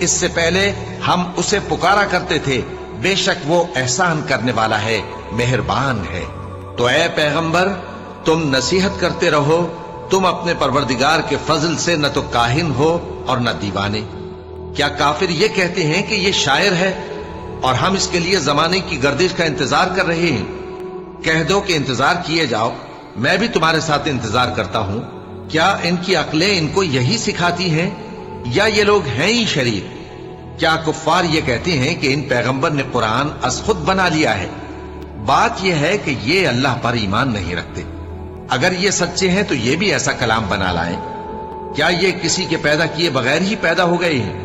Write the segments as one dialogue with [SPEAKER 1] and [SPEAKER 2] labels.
[SPEAKER 1] اس سے پہلے ہم اسے پکارا کرتے تھے، بے شک وہ احسان کرنے والا ہے، مہربان ہے۔ تو اے پیغمبر تم نصیحت کرتے رہو، تم اپنے پروردگار کے فضل سے نہ تو کاہن ہو اور نہ دیوانے۔ کیا کافر یہ کہتے ہیں کہ یہ شاعر ہے اور ہم اس کے لیے زمانے کی گردش کا انتظار کر رہے ہیں؟ کہہ دو کہ انتظار کیے جاؤ، میں بھی تمہارے ساتھ انتظار کرتا ہوں۔ کیا ان کی عقلیں ان کو یہی سکھاتی ہیں یا یہ لوگ ہیں ہی شریر؟ کیا کفار یہ کہتے ہیں کہ ان پیغمبر نے قرآن از خود بنا لیا ہے؟ بات یہ ہے کہ یہ اللہ پر ایمان نہیں رکھتے۔ اگر یہ سچے ہیں تو یہ بھی ایسا کلام بنا لائیں۔ کیا یہ کسی کے پیدا کیے بغیر ہی پیدا ہو گئے ہیں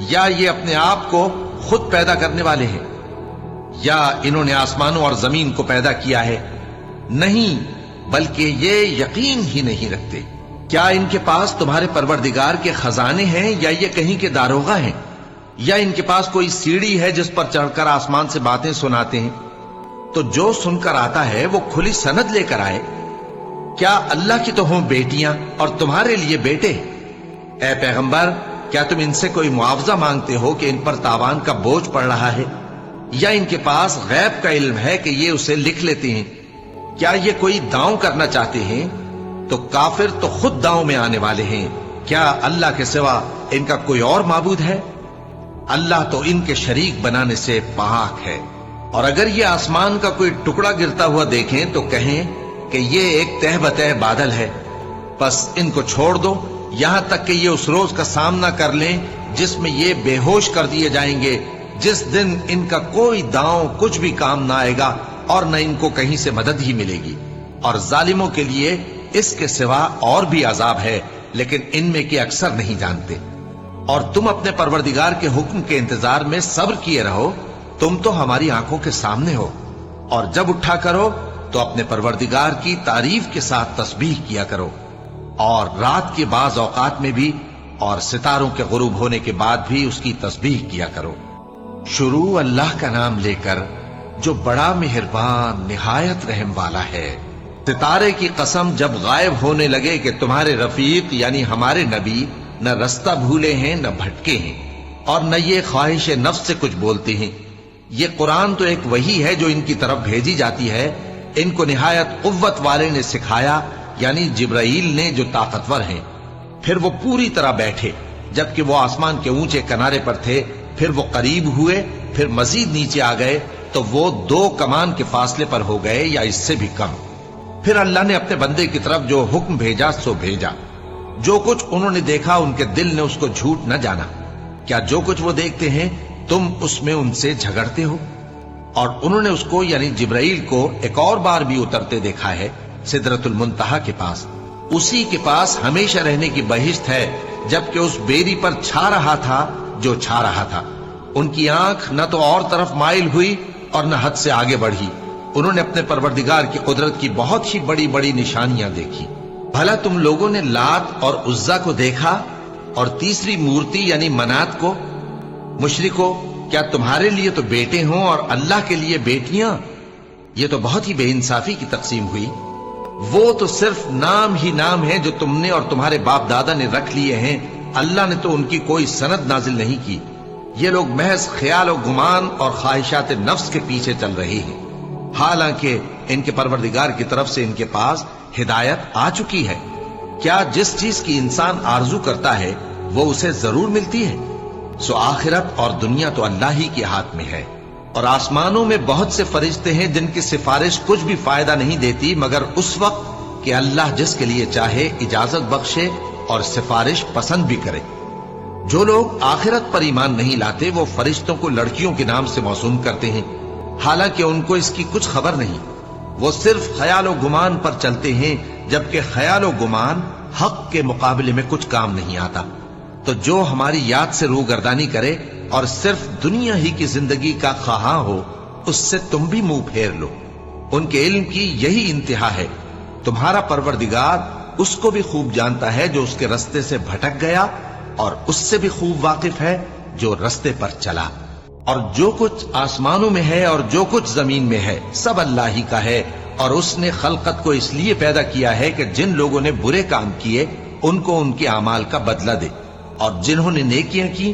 [SPEAKER 1] یا یہ اپنے آپ کو خود پیدا کرنے والے ہیں؟ یا انہوں نے آسمانوں اور زمین کو پیدا کیا ہے؟ نہیں، بلکہ یہ یقین ہی نہیں رکھتے۔ کیا ان کے پاس تمہارے پروردگار کے خزانے ہیں یا یہ کہیں کے داروغہ ہیں؟ یا ان کے پاس کوئی سیڑھی ہے جس پر چڑھ کر آسمان سے باتیں سناتے ہیں؟ تو جو سن کر آتا ہے وہ کھلی سند لے کر آئے۔ کیا اللہ کی تو ہوں بیٹیاں اور تمہارے لیے بیٹے؟ اے پیغمبر کیا تم ان سے کوئی معاوضہ مانگتے ہو کہ ان پر تاوان کا بوجھ پڑ رہا ہے؟ یا ان کے پاس غیب کا علم ہے کہ یہ اسے لکھ لیتے ہیں؟ کیا یہ کوئی داؤں کرنا چاہتے ہیں؟ تو کافر تو خود داؤں میں آنے والے ہیں۔ کیا اللہ کے سوا ان کا کوئی اور معبود ہے؟ اللہ تو ان کے شریک بنانے سے پاک ہے۔ اور اگر یہ آسمان کا کوئی ٹکڑا گرتا ہوا دیکھیں تو کہیں کہ یہ ایک تہ بتہ بادل ہے، بس ان کو چھوڑ دو یہاں تک کہ یہ اس روز کا سامنا کر لیں جس میں یہ بے ہوش کر دیے جائیں گے، جس دن ان کا کوئی داؤں کچھ بھی کام نہ آئے گا اور نہ ان کو کہیں سے مدد ہی ملے گی۔ اور ظالموں کے لیے اس کے سوا اور بھی عذاب ہے، لیکن ان میں کے اکثر نہیں جانتے۔ اور تم اپنے پروردگار کے حکم کے انتظار میں صبر کیے رہو، تم تو ہماری آنکھوں کے سامنے ہو۔ اور جب اٹھا کرو تو اپنے پروردگار کی تعریف کے ساتھ تسبیح کیا کرو، اور رات کے بعض اوقات میں بھی اور ستاروں کے غروب ہونے کے بعد بھی اس کی تسبیح کیا کرو۔ شروع اللہ کا نام لے کر جو بڑا مہربان نہایت رحم والا ہے۔ ستارے کی قسم جب غائب ہونے لگے کہ تمہارے رفیق یعنی ہمارے نبی نہ رستہ بھولے ہیں نہ بھٹکے ہیں، اور نہ یہ خواہش نفس سے کچھ بولتے ہیں۔ یہ قرآن تو ایک وحی ہے جو ان کی طرف بھیجی جاتی ہے، ان کو نہایت قوت والے نے سکھایا، یعنی جبرائیل نے جو طاقتور ہیں۔ پھر وہ پوری طرح بیٹھے جبکہ وہ آسمان کے اونچے کنارے پر تھے، پھر وہ قریب ہوئے، پھر مزید نیچے آ گئے تو وہ 2 کمان کے فاصلے پر ہو گئے یا اس سے بھی کم۔ پھر اللہ نے اپنے بندے کی طرف جو حکم بھیجا سو بھیجا۔ جو کچھ انہوں نے دیکھا ان کے دل نے اس کو جھوٹ نہ جانا۔ کیا جو کچھ وہ دیکھتے ہیں تم اس میں ان سے جھگڑتے ہو؟ اور انہوں نے اس کو یعنی جبرائیل کو ایک اور بار بھی اترتے دیکھا ہے سدرۃ المنتہا کے پاس۔ اسی کے پاس ہمیشہ رہنے کی بہشت ہے، جبکہ اس بیری پر چھا رہا تھا جو چھا رہا تھا۔ ان کی آنکھ نہ تو اور طرف مائل ہوئی اور نہ حد سے آگے بڑھی۔ انہوں نے اپنے پروردگار کی قدرت کی بہت ہی بڑی بڑی نشانیاں دیکھی۔ بھلا تم لوگوں نے لات اور عزا کو دیکھا اور تیسری مورتی یعنی منات کو؟ مشرکو کیا تمہارے لیے تو بیٹے ہوں اور اللہ کے لیے بیٹیاں؟ یہ تو بہت ہی بے انصافی کی تقسیم ہوئی۔ وہ تو صرف نام ہی نام ہے جو تم نے اور تمہارے باپ دادا نے رکھ لیے ہیں، اللہ نے تو ان کی کوئی سند نازل نہیں کی۔ یہ لوگ محض خیال و گمان اور خواہشات نفس کے پیچھے چل رہے ہیں، حالانکہ ان کے پروردگار کی طرف سے ان کے پاس ہدایت آ چکی ہے۔ کیا جس چیز کی انسان آرزو کرتا ہے وہ اسے ضرور ملتی ہے؟ سو آخرت اور دنیا تو اللہ ہی کے ہاتھ میں ہے۔ اور آسمانوں میں بہت سے فرشتے ہیں جن کی سفارش کچھ بھی فائدہ نہیں دیتی مگر اس وقت کہ اللہ جس کے لیے چاہے اجازت بخشے اور سفارش پسند بھی کرے۔ جو لوگ آخرت پر ایمان نہیں لاتے وہ فرشتوں کو لڑکیوں کے نام سے موسوم کرتے ہیں، حالانکہ ان کو اس کی کچھ خبر نہیں۔ وہ صرف خیال و گمان پر چلتے ہیں، جبکہ خیال و گمان حق کے مقابلے میں کچھ کام نہیں آتا۔ تو جو ہماری یاد سے روگردانی کرے اور صرف دنیا ہی کی زندگی کا خواہاں ہو، اس سے تم بھی منہ پھیر لو۔ ان کے علم کی یہی انتہا ہے۔ تمہارا پروردگار اس کو بھی خوب جانتا ہے جو اس کے رستے سے بھٹک گیا، اور اس سے بھی خوب واقف ہے جو رستے پر چلا۔ اور جو کچھ آسمانوں میں ہے اور جو کچھ زمین میں ہے سب اللہ ہی کا ہے، اور اس نے خلقت کو اس لیے پیدا کیا ہے کہ جن لوگوں نے برے کام کیے ان کو ان کے اعمال کا بدلہ دے، اور جنہوں نے نیکیاں کی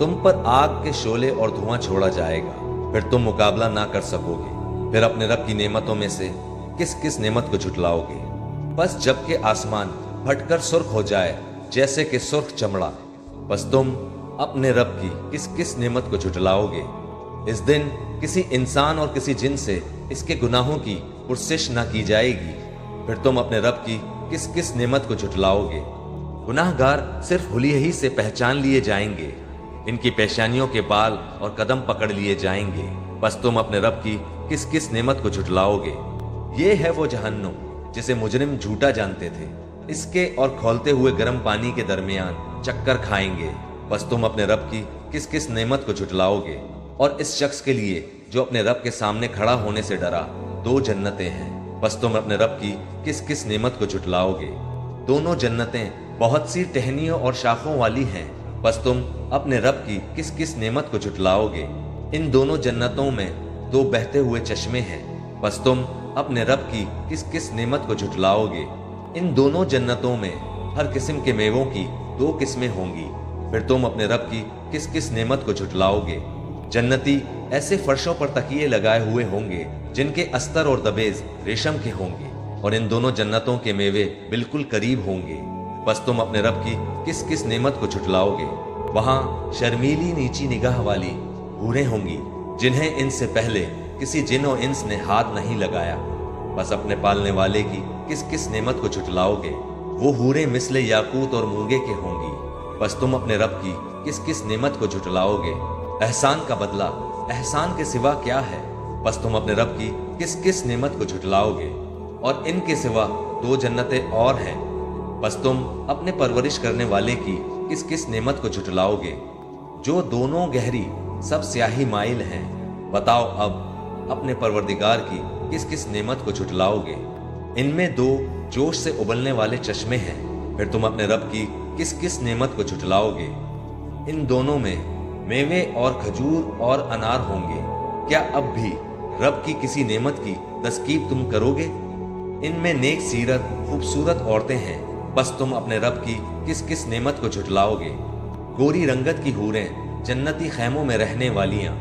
[SPEAKER 2] تم پر آگ کے شعلے اور دھواں چھوڑا جائے گا، پھر تم مقابلہ نہ کر سکو گے۔ پھر اپنے رب کی نعمتوں میں سے کس کس نعمت کو جھٹلاؤ گے؟ بس جب کہ آسمان پھٹ کر سرخ ہو جائے جیسے کہ سرخ چمڑا، بس تم اپنے رب کی کس کس نعمت کو جھٹلاؤ گے؟ اس دن کسی انسان اور کسی جن سے اس کے گناہوں کی پرسش نہ کی جائے گی، پھر تم اپنے رب کی کس کس نعمت کو جھٹلاؤ گے؟ گناہ گار صرف حلیے ہی سے پہچان لیے جائیں گے، ان کی پیشانیوں کے بال اور قدم پکڑ لیے جائیں گے، بس تم اپنے رب کی کس کس نعمت کو جھٹلاؤ گے؟ یہ ہے وہ جہنم جسے مجرم جھوٹا جانتے تھے، اس کے اور کھولتے ہوئے گرم پانی کے درمیان چکر کھائیں گے، بس تم اپنے رب کی کس کس نعمت کو جھٹلاؤ گے؟ اور اس شخص کے لیے جو اپنے رب کے سامنے کھڑا ہونے سے ڈرا 2 جنتیں ہیں، بس تم اپنے رب کی کس کس نعمت کو جھٹلاؤ گے؟ دونوں جنتیں بہت سی ٹہنیوں اور شاخوں والی ہیں، بس تم اپنے رب کی کس کس نعمت کو جھٹلاؤ گے؟ ان دونوں جنتوں میں 2 بہتے ہوئے چشمے ہیں، بس تم اپنے رب کی کس کس نعمت کو جھٹلاؤ گے؟ ان دونوں جنتوں میں ہر قسم کے میووں کی 2 قسمیں ہوں گی، پھر تم اپنے رب کی کس کس نعمت کو جھٹلاؤ گے؟ جنتی ایسے فرشوں پر تکیے لگائے ہوئے ہوں گے جن کے استر اور دبیز ریشم کے ہوں گے، اور ان دونوں جنتوں کے میوے بالکل قریب ہوں گے، بس تم اپنے رب کی کس کس نعمت کو جھٹلاؤ گے؟ وہاں شرمیلی نیچی نگاہ والی حوریں ہوں گی جنہیں ان سے پہلے کسی جن و انس نے ہاتھ نہیں لگایا، بس اپنے پالنے والے کی کس کس نعمت کو جھٹلاؤ گے؟ وہ حوریں مثل یاقوت اور مونگے کے ہوں گی، بس تم اپنے رب کی کس کس نعمت کو جھٹلاؤ گے؟ احسان کا بدلہ احسان کے سوا کیا ہے؟ بس تم اپنے رب کی کس کس نعمت کو جھٹلاؤ گے؟ اور ان کے سوا 2 جنتیں اور ہیں، بس تم اپنے پرورش کرنے والے کی کس کس نعمت کو جھٹلاؤ گے؟ جو دونوں گہری سب سیاہی مائل ہیں، بتاؤ اب اپنے پروردگار کی کس کس نعمت کو جھٹلاؤ گے؟ ان میں 2 جوش سے ابلنے والے چشمے ہیں، پھر تم اپنے رب کی کس کس نعمت کو جھٹلاؤ گے؟ ان دونوں میں میوے اور کھجور اور انار ہوں گے، کیا اب بھی رب کی کسی نعمت کی تذکیر تم کرو گے؟ ان میں نیک سیرت خوبصورت عورتیں ہیں، بس تم اپنے رب کی کس کس نعمت کو جھٹلاؤ گے؟ گوری رنگت کی حوریں جنتی خیموں میں رہنے والیاں،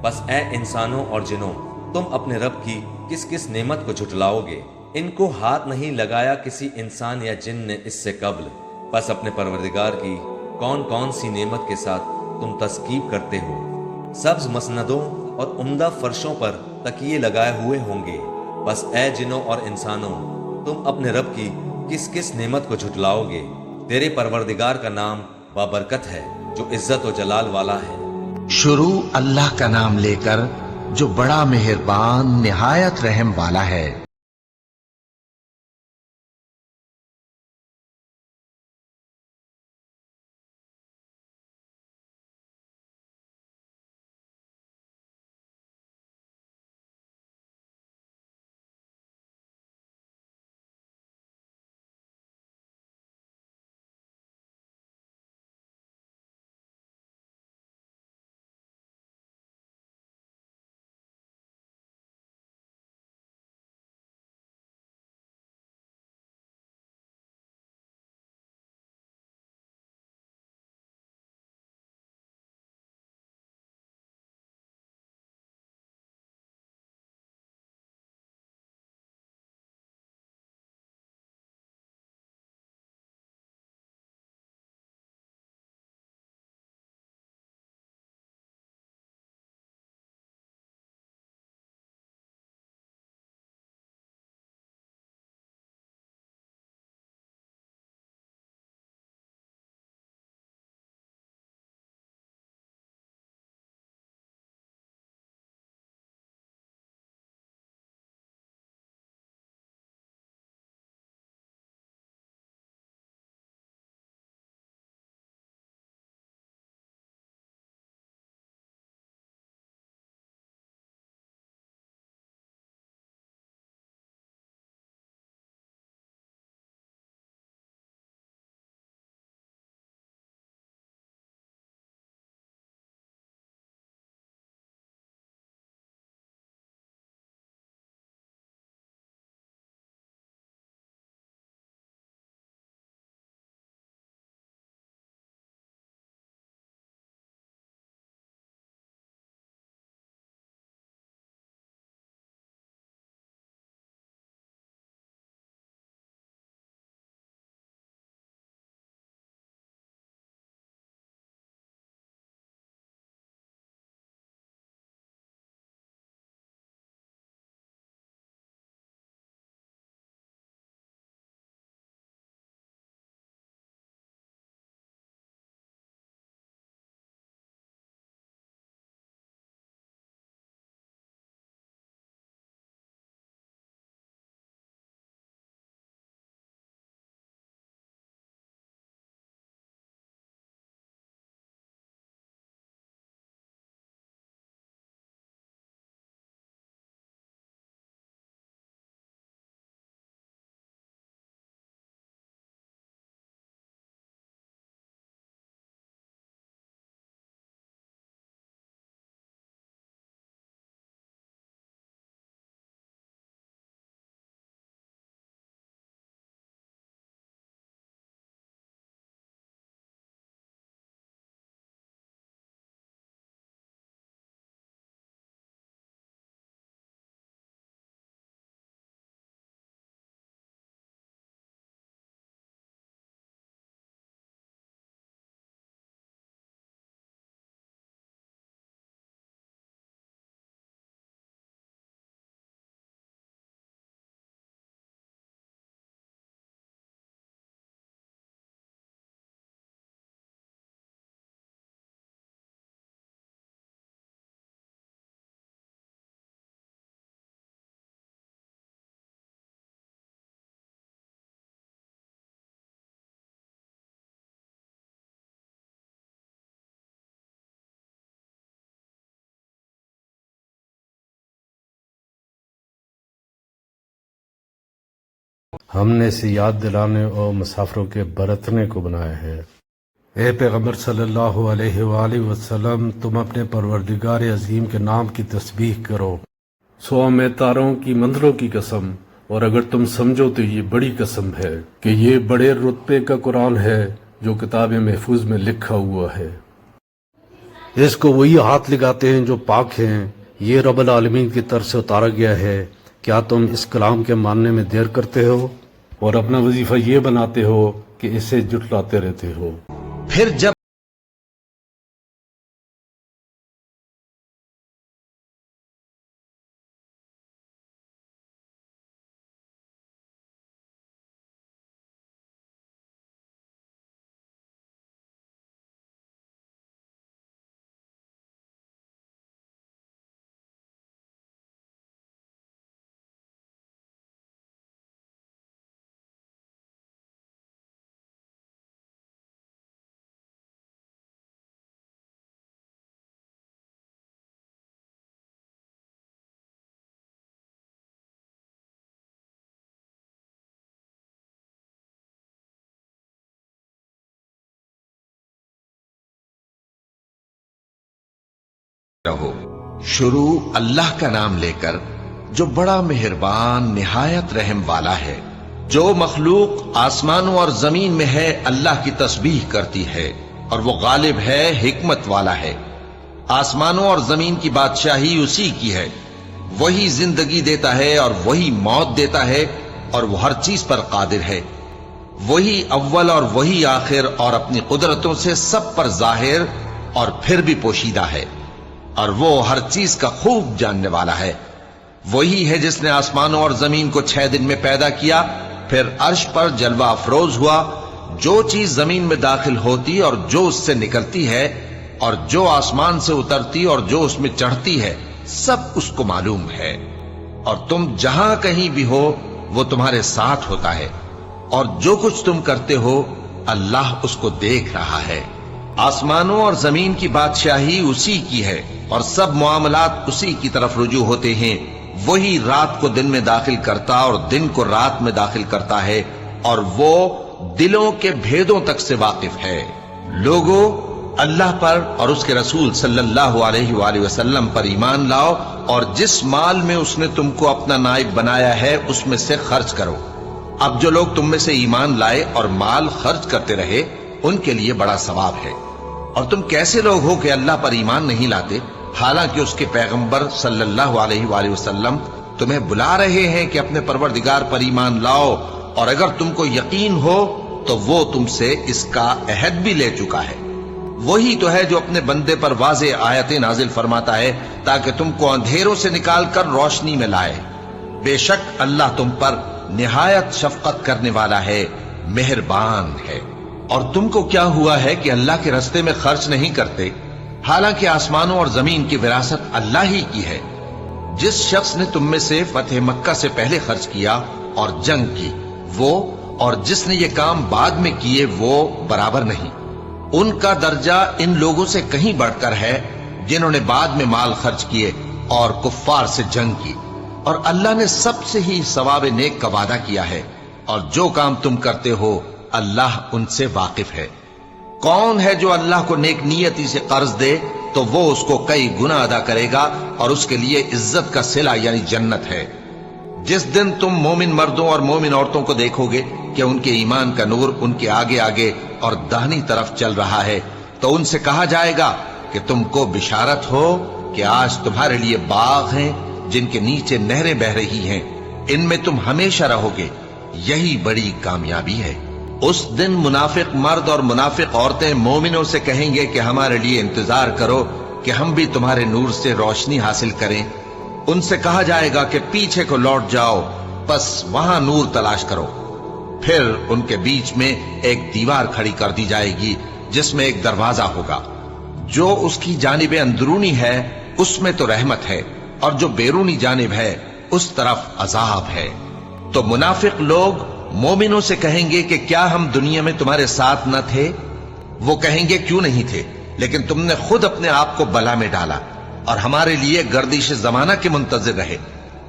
[SPEAKER 2] بس اے انسانوں اور جنوں، تم اپنے رب کی کس کس نعمت کو جھٹلاؤ گے؟ ان کو ہاتھ نہیں لگایا کسی انسان یا جن نے اس سے قبل، بس اپنے پروردگار کی کون کون سی نعمت کے ساتھ تم تذکیر کرتے ہو؟ سبز مسندوں اور عمدہ فرشوں پر تکیے لگائے ہوئے ہوں گے، بس اے جنوں اور انسانوں، تم اپنے رب کی کس کس نعمت کو جھٹلاؤ گے؟ تیرے پروردگار کا نام بابرکت ہے جو عزت و جلال والا ہے۔
[SPEAKER 1] شروع اللہ کا نام لے کر جو بڑا مہربان نہایت رحم والا ہے۔
[SPEAKER 3] ہم نے اسے یاد دلانے اور مسافروں کے برتنے کو بنایا ہے۔ اے پیغمبر صلی اللہ علیہ وآلہ وسلم، تم اپنے پروردگار عظیم کے نام کی تسبیح کرو۔ سو میں تاروں کی منزلوں کی قسم، اور اگر تم سمجھو تو یہ بڑی قسم ہے کہ یہ بڑے رتبے کا قرآن ہے جو کتاب محفوظ میں لکھا ہوا ہے۔ اس کو وہی ہاتھ لگاتے ہیں جو پاک ہیں، یہ رب العالمین کی طرف سے اتارا گیا ہے۔ کیا تم اس کلام کے ماننے میں دیر کرتے ہو اور اپنا وظیفہ یہ بناتے ہو کہ اسے جھٹلاتے رہتے ہو؟
[SPEAKER 1] پھر جب رہو، شروع اللہ کا نام لے کر جو بڑا مہربان نہایت رحم والا ہے۔ جو مخلوق آسمانوں اور زمین میں ہے اللہ کی تسبیح کرتی ہے، اور وہ غالب ہے، حکمت والا ہے۔ آسمانوں اور زمین کی بادشاہی اسی کی ہے، وہی زندگی دیتا ہے اور وہی موت دیتا ہے، اور وہ ہر چیز پر قادر ہے۔ وہی اول اور وہی آخر، اور اپنی قدرتوں سے سب پر ظاہر اور پھر بھی پوشیدہ ہے، اور وہ ہر چیز کا خوب جاننے والا ہے۔ وہی ہے جس نے آسمانوں اور زمین کو 6 دن میں پیدا کیا، پھر عرش پر جلوہ افروز ہوا۔ جو چیز زمین میں داخل ہوتی اور جو اس سے نکلتی ہے، اور جو آسمان سے اترتی اور جو اس میں چڑھتی ہے، سب اس کو معلوم ہے۔ اور تم جہاں کہیں بھی ہو وہ تمہارے ساتھ ہوتا ہے، اور جو کچھ تم کرتے ہو اللہ اس کو دیکھ رہا ہے۔ آسمانوں اور زمین کی بادشاہی اسی کی ہے، اور سب معاملات اسی کی طرف رجوع ہوتے ہیں۔ وہی رات کو دن میں داخل کرتا اور دن کو رات میں داخل کرتا ہے، اور وہ دلوں کے بھیدوں تک سے واقف ہے۔ لوگو، اللہ پر اور اس کے رسول صلی اللہ علیہ وآلہ وسلم پر ایمان لاؤ، اور جس مال میں اس نے تم کو اپنا نائب بنایا ہے اس میں سے خرچ کرو۔ اب جو لوگ تم میں سے ایمان لائے اور مال خرچ کرتے رہے، ان کے لیے بڑا ثواب ہے۔ اور تم کیسے لوگ ہو کہ اللہ پر ایمان نہیں لاتے، حالانکہ اس کے پیغمبر صلی اللہ علیہ وآلہ وسلم تمہیں بلا رہے ہیں کہ اپنے پروردگار پر ایمان لاؤ، اور اگر تم کو یقین ہو تو وہ تم سے اس کا عہد بھی لے چکا ہے۔ وہی تو ہے جو اپنے بندے پر واضح آیتیں نازل فرماتا ہے تاکہ تم کو اندھیروں سے نکال کر روشنی میں لائے۔ بے شک اللہ تم پر نہایت شفقت کرنے والا ہے، مہربان ہے۔ اور تم کو کیا ہوا ہے کہ اللہ کے رستے میں خرچ نہیں کرتے، حالانکہ آسمانوں اور زمین کی وراثت اللہ ہی کی ہے۔ جس شخص نے تم میں سے فتح مکہ سے پہلے خرچ کیا اور جنگ کی، وہ اور جس نے یہ کام بعد میں کیے وہ برابر نہیں۔ ان کا درجہ ان لوگوں سے کہیں بڑھ کر ہے جنہوں نے بعد میں مال خرچ کیے اور کفار سے جنگ کی، اور اللہ نے سب سے ہی ثواب نیک کا وعدہ کیا ہے، اور جو کام تم کرتے ہو اللہ ان سے واقف ہے۔ کون ہے جو اللہ کو نیک نیتی سے قرض دے تو وہ اس کو کئی گنا ادا کرے گا، اور اس کے لیے عزت کا صلہ یعنی جنت ہے۔ جس دن تم مومن مردوں اور مومن عورتوں کو دیکھو گے کہ ان کے ایمان کا نور ان کے آگے آگے اور داہنی طرف چل رہا ہے، تو ان سے کہا جائے گا کہ تم کو بشارت ہو کہ آج تمہارے لیے باغ ہیں جن کے نیچے نہریں بہ رہی ہیں، ان میں تم ہمیشہ رہو گے، یہی بڑی کامیابی ہے۔ اس دن منافق مرد اور منافق عورتیں مومنوں سے کہیں گے کہ ہمارے لیے انتظار کرو کہ ہم بھی تمہارے نور سے روشنی حاصل کریں۔ ان سے کہا جائے گا کہ پیچھے کو لوٹ جاؤ، بس وہاں نور تلاش کرو۔ پھر ان کے بیچ میں ایک دیوار کھڑی کر دی جائے گی جس میں ایک دروازہ ہوگا، جو اس کی جانب اندرونی ہے اس میں تو رحمت ہے، اور جو بیرونی جانب ہے اس طرف عذاب ہے۔ تو منافق لوگ مومنوں سے کہیں گے کہ کیا ہم دنیا میں تمہارے ساتھ نہ تھے؟ وہ کہیں گے کیوں نہیں تھے، لیکن تم نے خود اپنے آپ کو بلا میں ڈالا اور ہمارے لیے گردش زمانہ کے منتظر رہے،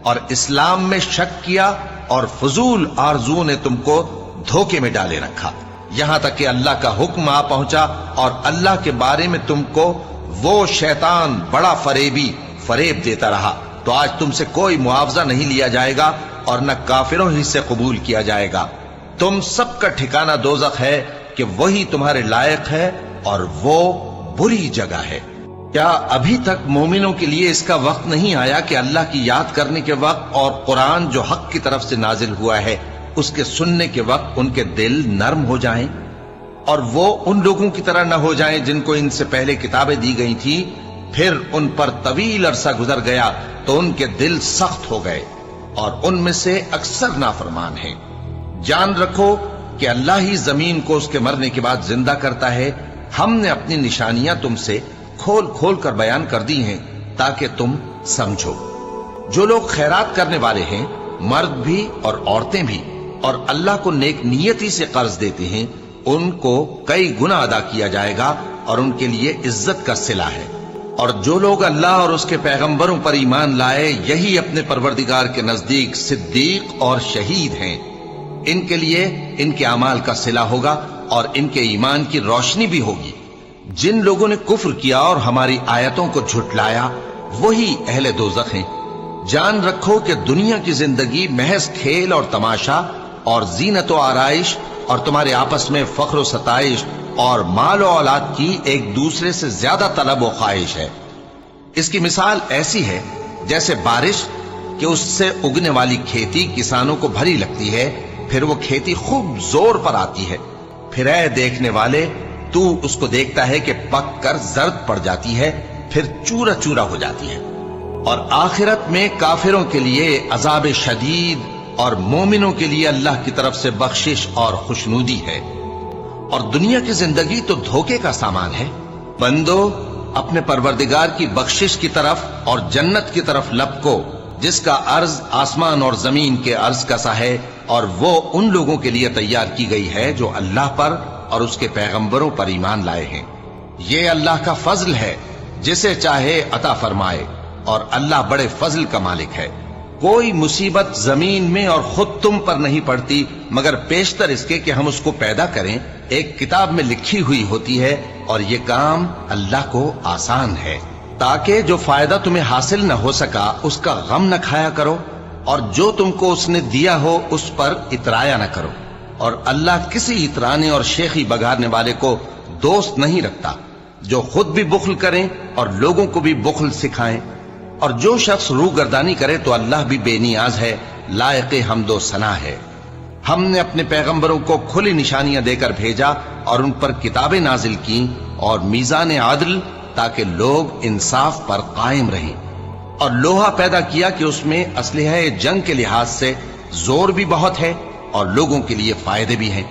[SPEAKER 1] اور اسلام میں شک کیا اور فضول آرزو نے تم کو دھوکے میں ڈالے رکھا، یہاں تک کہ اللہ کا حکم آ پہنچا اور اللہ کے بارے میں تم کو وہ شیطان بڑا فریب دیتا رہا، تو آج تم سے کوئی معاوضہ نہیں لیا جائے گا اور نہ کافروں ہی سے قبول کیا جائے گا۔ تم سب کا ٹھکانہ دوزخ ہے کہ وہی تمہارے لائق ہے اور وہ بری جگہ ہے۔ کیا ابھی تک مومنوں کے لیے اس کا وقت نہیں آیا کہ اللہ کی یاد کرنے کے وقت اور قرآن جو حق کی طرف سے نازل ہوا ہے اس کے سننے کے وقت ان کے دل نرم ہو جائیں اور وہ ان لوگوں کی طرح نہ ہو جائیں جن کو ان سے پہلے کتابیں دی گئی تھی، پھر ان پر طویل عرصہ گزر گیا تو ان کے دل سخت ہو گئے اور ان میں سے اکثر نافرمان ہیں۔ جان رکھو کہ اللہ ہی زمین کو اس کے مرنے کے بعد زندہ کرتا ہے۔ ہم نے اپنی نشانیاں تم سے کھول کھول کر بیان کر دی ہیں تاکہ تم سمجھو۔ جو لوگ خیرات کرنے والے ہیں، مرد بھی اور عورتیں بھی، اور اللہ کو نیک نیتی سے قرض دیتے ہیں، ان کو کئی گنا ادا کیا جائے گا اور ان کے لیے عزت کا صلہ ہے۔ اور جو لوگ اللہ اور اس کے پیغمبروں پر ایمان لائے، یہی اپنے پروردگار کے نزدیک صدیق اور شہید ہیں۔ ان کے لیے ان کے اعمال کا صلہ ہوگا اور ان کے ایمان کی روشنی بھی ہوگی۔ جن لوگوں نے کفر کیا اور ہماری آیتوں کو جھٹلایا وہی اہل دوزخ ہیں۔ جان رکھو کہ دنیا کی زندگی محض کھیل اور تماشا اور زینت و آرائش اور تمہارے آپس میں فخر و ستائش اور مال و اولاد کی ایک دوسرے سے زیادہ طلب و خواہش ہے۔ اس کی مثال ایسی ہے جیسے بارش کہ اس سے اگنے والی کھیتی کسانوں کو بھری لگتی ہے، پھر وہ کھیتی خوب زور پر آتی ہے، پھر اے دیکھنے والے تو اس کو دیکھتا ہے کہ پک کر زرد پڑ جاتی ہے، پھر چورا چورا ہو جاتی ہے۔ اور آخرت میں کافروں کے لیے عذاب شدید اور مومنوں کے لیے اللہ کی طرف سے بخشش اور خوشنودی ہے۔ اور دنیا کی زندگی تو دھوکے کا سامان ہے۔ بندو اپنے پروردگار کی بخشش کی طرف اور جنت کی طرف لپکو جس کا عرض آسمان اور زمین کے عرض کا سا ہے، اور وہ ان لوگوں کے لیے تیار کی گئی ہے جو اللہ پر اور اس کے پیغمبروں پر ایمان لائے ہیں۔ یہ اللہ کا فضل ہے، جسے چاہے عطا فرمائے، اور اللہ بڑے فضل کا مالک ہے۔ کوئی مصیبت زمین میں اور خود تم پر نہیں پڑتی مگر پیشتر اس کے کہ ہم اس کو پیدا کریں، ایک کتاب میں لکھی ہوئی ہوتی ہے، اور یہ کام اللہ کو آسان ہے، تاکہ جو فائدہ تمہیں حاصل نہ ہو سکا اس کا غم نہ کھایا کرو، اور جو تم کو اس نے دیا ہو اس پر اترایا نہ کرو۔ اور اللہ کسی اترانے اور شیخی بگاڑنے والے کو دوست نہیں رکھتا، جو خود بھی بخل کریں اور لوگوں کو بھی بخل سکھائیں۔ اور جو شخص روگردانی کرے تو اللہ بھی بے نیاز ہے، لائق حمد و ثنا ہے۔ ہم نے اپنے پیغمبروں کو کھلی نشانیاں دے کر بھیجا اور ان پر کتابیں نازل کی اور میزان عدل، تاکہ لوگ انصاف پر قائم رہیں، اور لوہا پیدا کیا کہ اس میں اسلحہ جنگ کے لحاظ سے زور بھی بہت ہے اور لوگوں کے لیے فائدے بھی ہیں،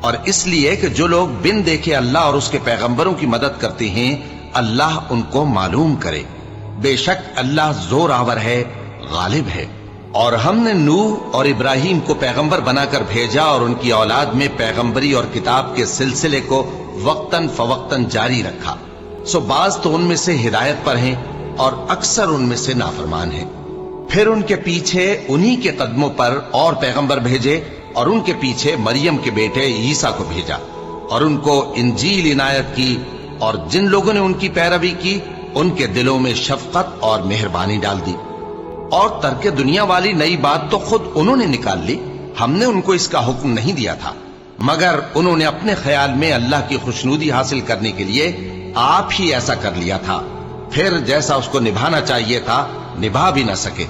[SPEAKER 1] اور اس لیے کہ جو لوگ بن دیکھے اللہ اور اس کے پیغمبروں کی مدد کرتے ہیں اللہ ان کو معلوم کرے۔ بے شک اللہ زور آور ہے، غالب ہے۔ اور ہم نے نوح اور ابراہیم کو پیغمبر بنا کر بھیجا اور ان کی اولاد میں پیغمبری اور کتاب کے سلسلے کو وقتاً فوقتاً جاری رکھا، سو بعض تو ان میں سے ہدایت پر ہیں اور اکثر ان میں سے نافرمان ہیں۔ پھر ان کے پیچھے انہی کے قدموں پر اور پیغمبر بھیجے، اور ان کے پیچھے مریم کے بیٹے عیسیٰ کو بھیجا اور ان کو انجیل عنایت کی، اور جن لوگوں نے ان کی پیروی کی ان کے دلوں میں شفقت اور مہربانی ڈال دی۔ اور ترک دنیا والی نئی بات تو خود انہوں نے نکال لی، ہم نے ان کو اس کا حکم نہیں دیا تھا، مگر انہوں نے اپنے خیال میں اللہ کی خوشنودی حاصل کرنے کے لیے آپ ہی ایسا کر لیا تھا، پھر جیسا اس کو نبھانا چاہیے تھا نبھا بھی نہ سکے۔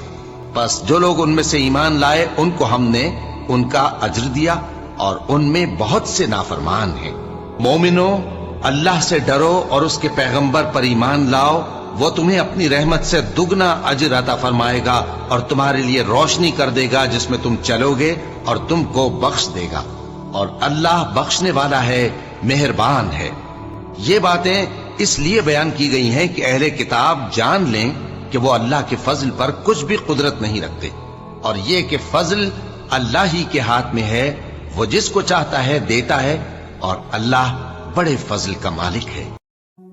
[SPEAKER 1] بس جو لوگ ان میں سے ایمان لائے ان کو ہم نے ان کا اجر دیا، اور ان میں بہت سے نافرمان ہیں۔ مومنو اللہ سے ڈرو اور اس کے پیغمبر پر ایمان لاؤ، وہ تمہیں اپنی رحمت سے دگنا اجر عطا فرمائے گا اور تمہارے لیے روشنی کر دے گا جس میں تم چلو گے، اور تم کو بخش دے گا، اور اللہ بخشنے والا ہے، مہربان ہے۔ یہ باتیں اس لیے بیان کی گئی ہیں کہ اہل کتاب جان لیں کہ وہ اللہ کے فضل پر کچھ بھی قدرت نہیں رکھتے، اور یہ کہ فضل اللہ ہی کے ہاتھ میں ہے، وہ جس کو چاہتا ہے دیتا ہے، اور اللہ بڑے فضل کا مالک ہے۔